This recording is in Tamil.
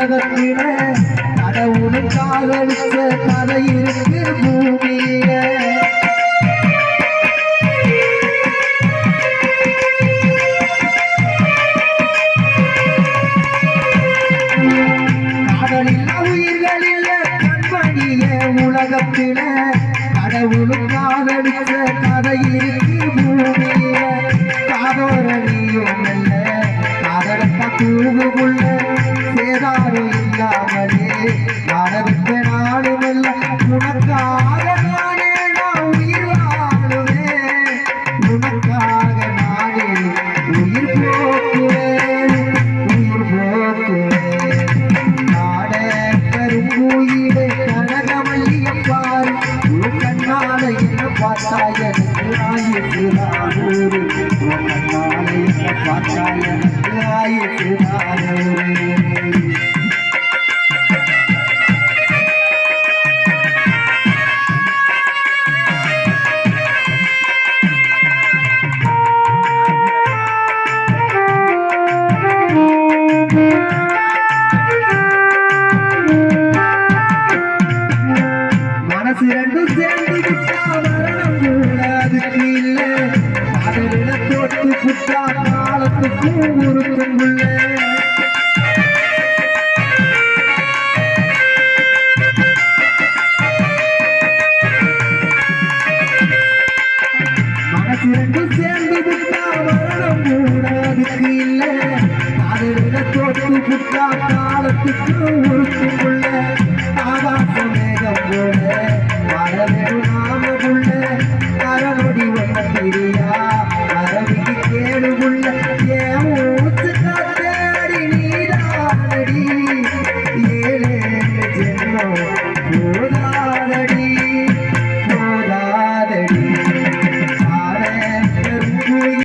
உலகத்தில கடவுளுக்காக விட்ட கதை இருக்கு பூமியில காதலில்லா உயிர்களில் கண்மணிய உலகத்தில கடவுளுக்காக விட்ட கதை இருக்கு பூமியில காதோரணியும் அல்ல காதலப்பா தூவுக்குள்ள சேதாரம் இல்லாமலே நாடவிட்ட நாடுமல்ல உனக்காக நானே நான் உயிர் வாழுவேன் உனக்காக நானே உயிர் போக்குவேன் நாட கரும்புயிரை கனகமல்லியப்பார் கண்ணால என்ன பார்த்தா எனக்கு ஆயுசுதானூரு கண்ணால என்ன பார்த்தா எனக்கு ஆயுசுதானூரு மனசு ரெண்டும் சேர்ந்து விட்டா மரணம் கூட அதுக்கு இல்லை காதலில தோத்து புட்டா காலத்துக்கும் உருக்கும் உள்ள